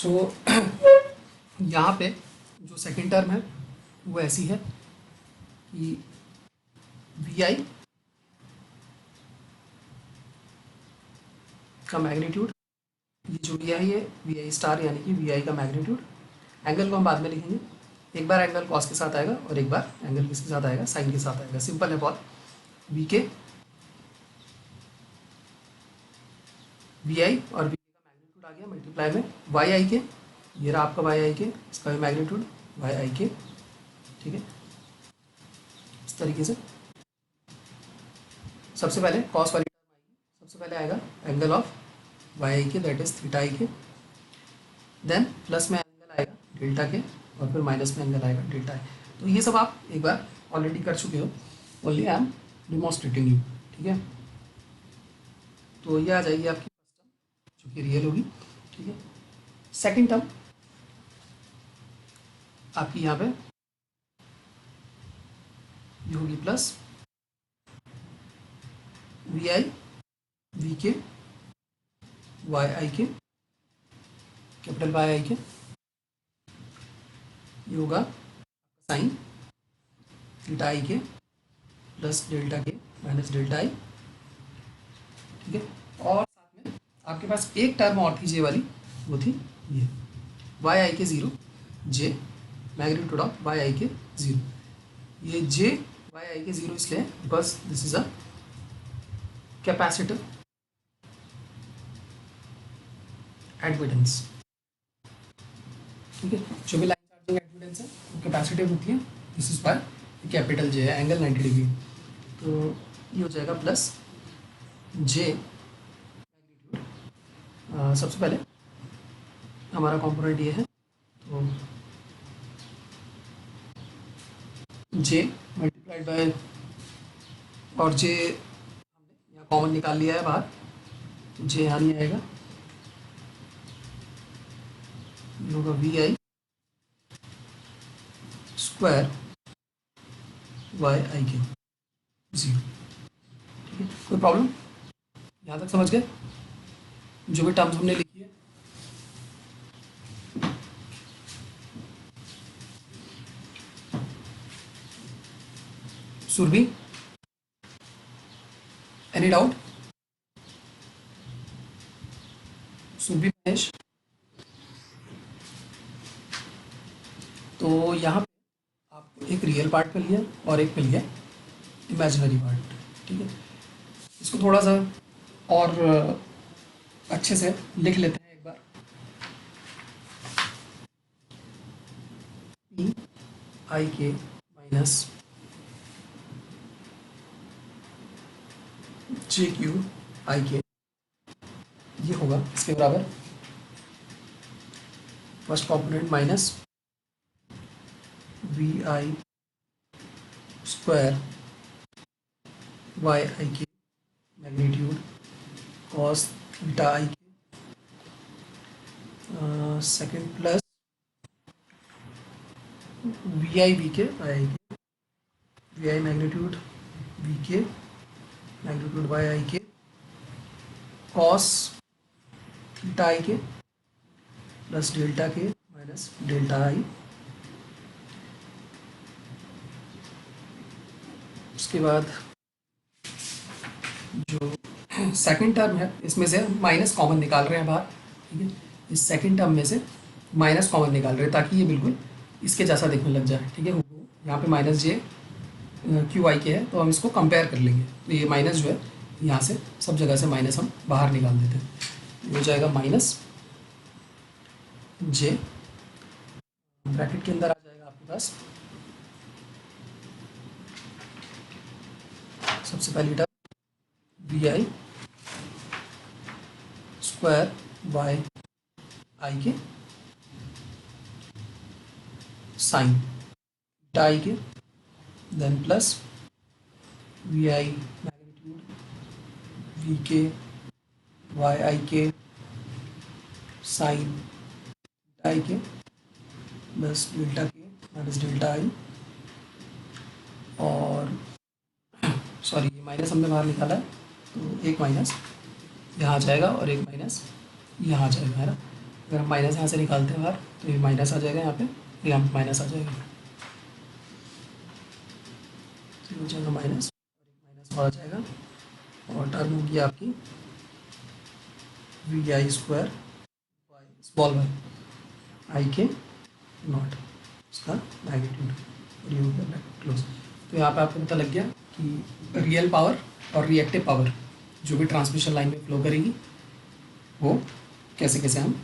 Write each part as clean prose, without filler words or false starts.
सो यहाँ पे जो सेकंड टर्म है वो ऐसी है कि वी आई का मैग्नीट्यूड, ये जो वी आई है वी आई स्टार यानी कि वी आई का मैग्नीट्यूड, एंगल को हम बाद में लिखेंगे, एक बार एंगल कॉस के साथ आएगा और एक बार एंगल किसके साथ आएगा, साइन के साथ आएगा। सिंपल है बहुत। वी के वी आई और वी का मैग्नीट्यूड आ गया मल्टीप्लाई में वाई आई के, ये रहा आपका वाई आई के, इसका भी मैग्नीट्यूड वाई आई के। ठीक है, इस तरीके से सबसे पहले कॉस वाली टर्म आएगी, सबसे पहले आएगा एंगल ऑफ वाई आई के, that is theta I K, then plus में एंगल आएगा डेल्टा के और फिर माइनस में एंगल आएगा डेल्टा आई। तो ये सब आप एक बार ऑलरेडी कर चुके हो, only I am demonstrating you. ठीक है, तो ये आ जाएगी आपकी फर्स्ट टर्म जो कि रियल होगी। ठीक है, सेकंड टर्म आपकी यहाँ पे ये होगी plus V I we K Y I के, कैपिटल वाई आई के, ये होगा sine theta I K plus delta K minus delta आई। ठीक है, और साथ में आपके पास एक टर्म और थी जे वाली, वो थी ये Y I K zero, J magnitude of Y I K zero. ये J Y I K zero इसलिए because this is a capacitive admittance. ठीक है, जो भी लाइन चार्जिंग एडमिटेंस है वो कैपेसिटिव होती है, this is by capital J है, एंगल 90 डिग्री। तो ये हो जाएगा प्लस जे मैग्नीट्यूड, सबसे पहले हमारा कंपोनेंट ये है, तो जे मल्टीप्लाइड बाय, और जे हमने यहाँ कॉमन निकाल लिया है बाहर, तो जे यहाँ नहीं आएगा, ये होगा we I square Y I K zero. ठीक है, कोई प्रॉब्लम यहाँ तक समझ गए? जो भी टर्म्स हमने लिखी है सुरभि, एनी डाउट? सुरभि महेश, तो यहाँ पे आपको एक रियल पार्ट पे लिया और एक पे लिया इमेजिनरी पार्ट। ठीक है, इसको थोड़ा सा और अच्छे से लिख लेते हैं एक बार। पी आई के माइनस जे क्यू आई के, ये होगा इसके बराबर first component minus V I square Y I K magnitude cos theta I K, second plus V I Y I K, V I magnitude V K magnitude Y I K cos theta I K plus delta K minus delta I. उसके बाद जो second term है इसमें से minus common निकाल रहे हैं बाहर। ठीक है, इस सेकंड टर्म में से माइनस कॉमन निकाल रहे हैं ताकि ये बिल्कुल इसके जैसा दिखने लग जाए। ठीक है, यहाँ पे माइनस जे क्यू आई के है तो हम इसको कंपेयर कर लेंगे, तो ये माइनस जो है यहाँ से सब जगह से माइनस हम बाहर निकाल देते हैं, ये हो जाएगा माइनस जे, ब्रैकेट के अंदर आ जाएगा आपके पास सबसे पहली term V I square Y I K sine I K, then plus V I magnitude V K Y I K sine I K plus delta K minus delta I, और sorry ये minus हमने बाहर निकाला है तो एक minus यहाँ आ जाएगा और एक माइनस यहाँ आ जाएगा, है ना। अगर हम माइनस यहाँ से निकालते हैं बाहर तो ये माइनस आ जाएगा, यहाँ पे ये यहाँ माइनस आ जाएगा, तो हो जाएगा माइनस, माइनस आ जाएगा और टर्म होगी आपकी V I square Y small Y I K nought, इसका मैग्नीट्यूड, और ये हो गया ब्रैकेट क्लोज। तो यहाँ पे आपको पता लग गया कि रियल पावर और रिएक्टिव पावर जो भी ट्रांसमिशन लाइन में फ्लो करेगी वो कैसे कैसे हम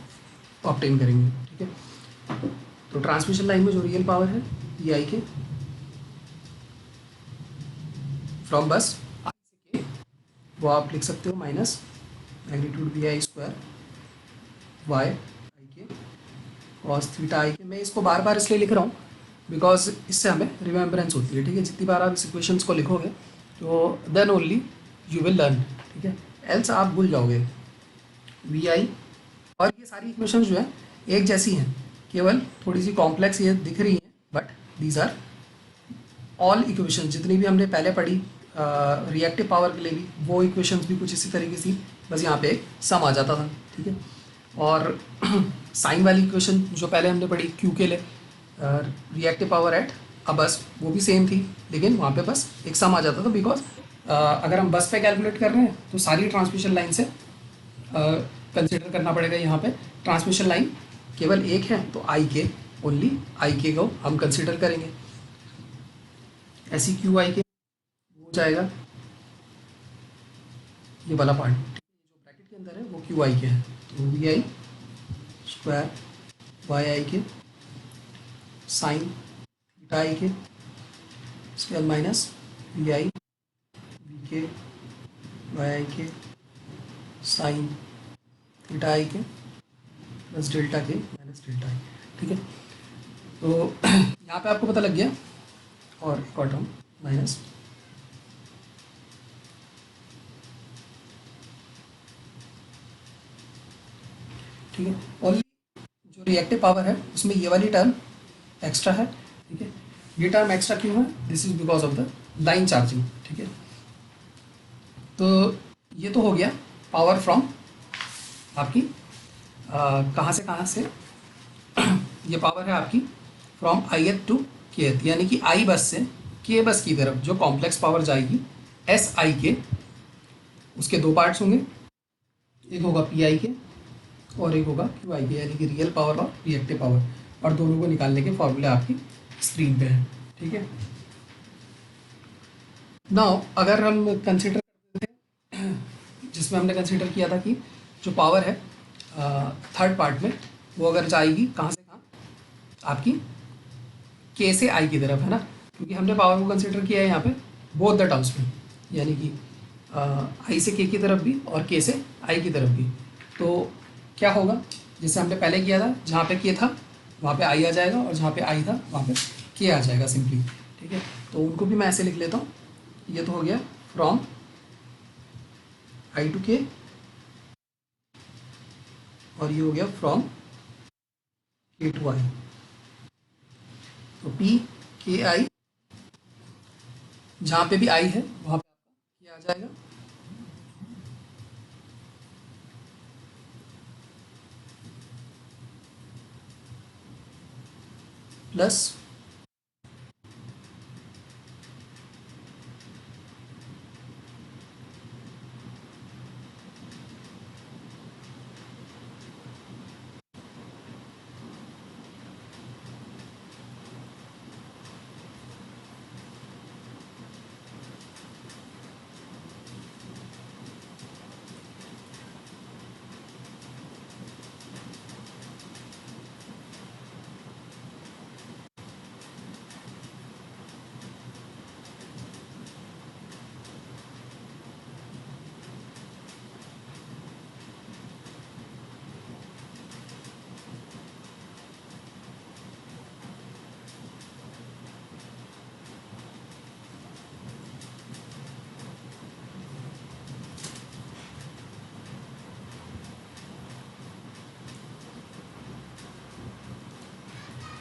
ऑब्टेन करेंगे। ठीक है, तो ट्रांसमिशन लाइन में जो रियल पावर है ये आई के फ्रॉम बस आई से के, वो आप लिख सकते हो minus magnitude V I square Y I K cos theta I के। मैं इसको बार बार इसलिए लिख रहा हूँ बिकॉज इससे हमें रिमेम्बरेंस होती है। ठीक है, जितनी बार आप इस इक्वेशंस को लिखोगे तो then only you will learn. ठीक है, एल्स आप भूल जाओगे। वी आई और ये सारी इक्वेशंस जो है एक जैसी हैं, केवल थोड़ी सी कॉम्प्लेक्स ये दिख रही हैं, but these are all equations जितनी भी हमने पहले पढ़ी रिएक्टिव पावर के लिए भी, वो इक्वेशंस भी कुछ इसी तरीके से, बस यहाँ पे एक सम आ जाता था। ठीक है, और साइन वाली इक्वेशन जो पहले हमने पढ़ी क्यू के लिए रिएक्टिव पावर एट बस, वो भी सेम थी, लेकिन वहाँ पे बस एक सम आ जाता था बिकॉज अगर हम बस पे कैलकुलेट कर रहे हैं तो सारी ट्रांसमिशन लाइन से कंसिडर करना पड़ेगा। यहाँ पे ट्रांसमिशन लाइन केवल एक है तो आई के, ओनली आई के को हम कंसिडर करेंगे। ऐसी क्यू आई के हो जाएगा ये वाला पार्ट, जो ब्रैकेट के अंदर है वो क्यू आई के है, तो we I square Y I K sine theta I के, इसके बाद minus V I we K Y I K sine theta I K plus delta K minus delta आई। ठीक है, तो यहाँ पे आपको पता लग गया। और एक और टर्म माइनस ठीक है, ओनली जो रिएक्टिव पावर है उसमें ये वाली टर्म एक्स्ट्रा है। ठीक है, ये टर्म एक्स्ट्रा क्यों है? This is because of the line charging. ठीक है, तो ये तो हो गया पावर फ्रॉम आपकी कहाँ से ये पावर है आपकी फ्रॉम आई टू के, यानी कि आई बस से के बस की तरफ जो कॉम्प्लेक्स पावर जाएगी एस आई के, उसके दो पार्ट्स होंगे, एक होगा पी आई के और एक होगा क्यू आई के, यानी कि रियल पावर और रिएक्टिव पावर, और दोनों को निकालने के फॉर्मूले आपकी स्क्रीन पे हैं। ठीक है, नाउ अगर हम कंसिडर करते हैं जिसमें हमने कंसिडर किया था कि जो पावर है थर्ड पार्ट में वो अगर जाएगी कहाँ से कहाँ, आपकी के से आई की तरफ, है ना, क्योंकि हमने पावर को कंसिडर किया है यहाँ पे बोथ द टर्म्स में, यानी कि आई से के की तरफ भी और के से आई की तरफ भी। तो क्या होगा, जैसे हमने पहले किया था, जहाँ पे के था वहाँ पे आई आ जाएगा और जहाँ पे आई था वहाँ पे के आ जाएगा सिंपली। ठीक है, तो उनको भी मैं ऐसे लिख लेता हूँ। ये तो हो गया फ्रॉम आई टू के और ये हो गया फ्रॉम के टू आई। तो पी के आई, जहाँ पे भी आई है वहाँ पे आपका के आ जाएगा, प्लस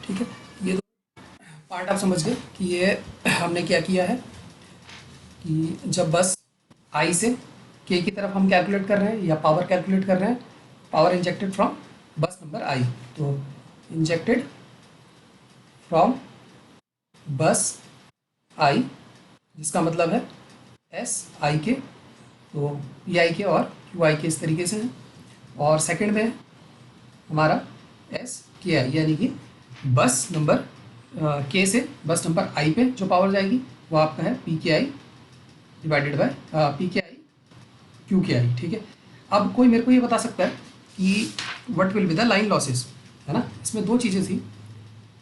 ठीक है, ये दो पार्ट आप समझ गए कि ये हमने क्या किया है कि जब बस आई से के की तरफ हम कैलकुलेट कर रहे हैं या पावर कैलकुलेट कर रहे हैं, पावर इंजेक्टेड फ्रॉम बस नंबर आई। तो इंजेक्टेड फ्रॉम बस आई, जिसका मतलब है एस आई के, तो पी आई के और क्यू आई के इस तरीके से है। और सेकंड में हमारा एस के आई, यानी कि बस नंबर के से बस नंबर आई पे जो पावर जाएगी वो आपका है पी के आई डिवाइडेड बाय पी के आई क्यू के आई। ठीक है, अब कोई मेरे को ये बता सकता है कि what will be the line losses, है ना। इसमें दो चीज़ें थी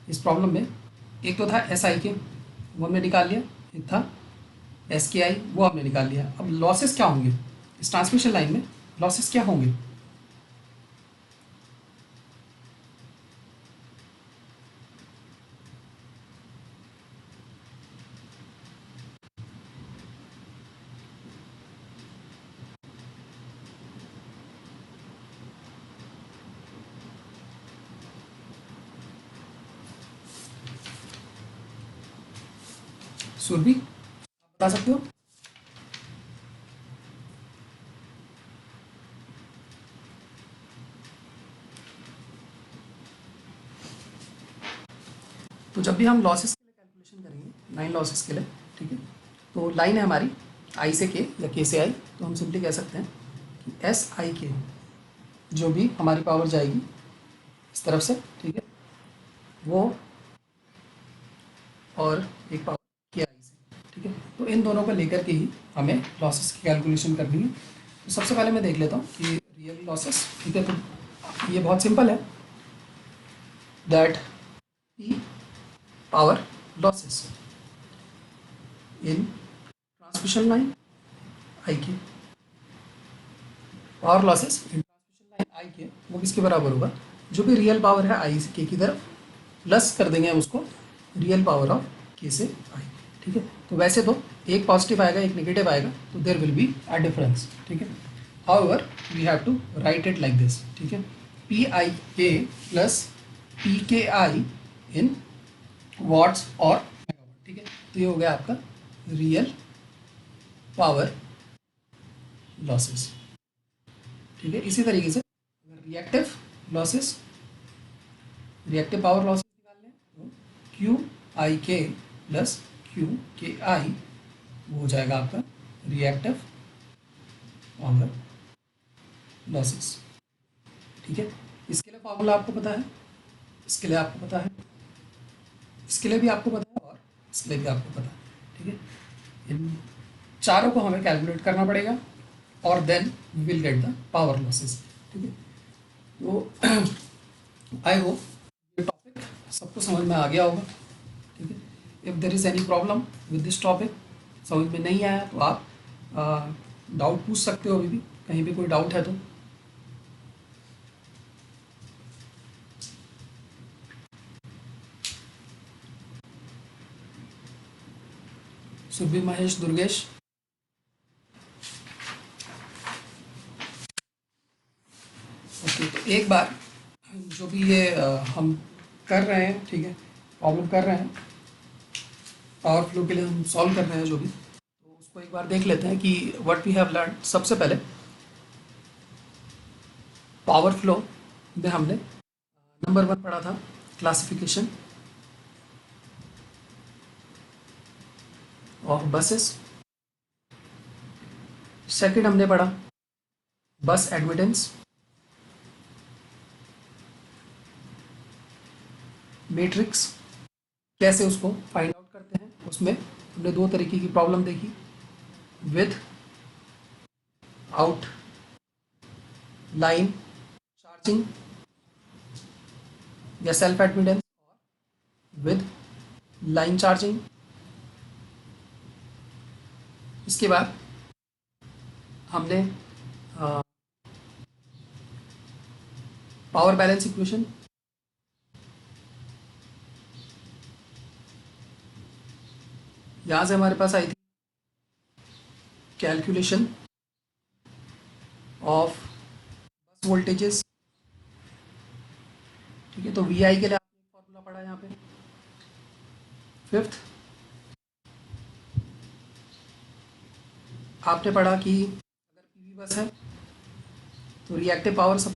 इस प्रॉब्लम में, एक तो था एस आई के, वो हमने निकाल लिया, एक था एस के आई, वो हमने निकाल लिया। अब लॉसेस क्या होंगे इस ट्रांसमिशन लाइन में, लॉसेस क्या होंगे? सुरभि, आप बता सकते हो? तो जब भी हम लॉसेस के लिए कैलकुलेशन करेंगे, लाइन लॉसेस के लिए, ठीक है, तो लाइन है हमारी आई से के या के से आई, तो हम सिंपली कह सकते हैं कि एस आई के, जो भी हमारी पावर जाएगी इस तरफ से, ठीक है, वो और एक पावर के आई से, ठीक है, तो इन दोनों को लेकर के ही हमें लॉसेस की कैलकुलेशन करनी है। तो सबसे पहले मैं देख लेता हूँ कि रियल लॉसेस, ठीक है, तो ये बहुत सिंपल है, that P power losses in transmission line I K, power losses in transmission line I K, वो किसके बराबर होगा, जो भी रियल पावर है आई से के की तरफ प्लस कर देंगे हम उसको रियल पावर ऑफ के से आई। ठीक है, तो वैसे तो एक पॉजिटिव आएगा एक नेगेटिव आएगा, तो there will be a difference. ठीक है, however we have to write it like this. ठीक है, P I K plus P के आई इन वॉट्स और मेगावाट। ठीक है, तो ये हो गया आपका रियल पावर लॉसेस। ठीक है, इसी तरीके से अगर reactive losses, reactive power losses निकालने तो Q I K plus Q के आई, वो हो जाएगा आपका रिएक्टिव पावर लॉसेस। ठीक है, इसके लिए फॉर्मूला आपको पता है, इसके लिए आपको पता है, इसके लिए भी आपको पता है और इसके लिए भी आपको पता है। ठीक है, इन चारों को हमें कैलकुलेट करना पड़ेगा और then we will get the power losses. ठीक है, तो आई होप ये टॉपिक सबको समझ में आ गया होगा। ठीक है, if there is any problem with this topic, समझ में नहीं आया तो आप डाउट पूछ सकते हो, अभी भी कहीं भी कोई डाउट है तो। सुबी, महेश, दुर्गेश, ओके। तो एक बार जो भी ये हम कर रहे हैं, ठीक है, प्रॉब्लम कर रहे हैं, पावर फ्लो के लिए हम सॉल्व कर रहे हैं जो भी, तो उसको एक बार देख लेते हैं कि व्हाट वी हैव लर्न। सबसे पहले पावर फ्लो में हमने नंबर 1 पढ़ा था क्लासिफिकेशन ऑफ बसेस, सेकंड हमने पढ़ा बस एडमिटेंस, मैट्रिक्स कैसे उसको फाइंड आउट करते हैं, उसमें हमने 2 तरीके की प्रॉब्लम देखी, विद आउट लाइन चार्जिंग या self admittance, with line charging. इसके बाद हमने पावर बैलेंस इक्वेशन, यहाँ से हमारे पास आई थी कैलकुलेशन ऑफ बस वोल्टेजेस। ठीक है, तो वी आई के लिए आपने एक फॉर्मूला पढ़ा यहाँ पे। फिफ्थ आपने पढ़ा कि अगर पीवी बस है तो रिएक्टिव पावर सब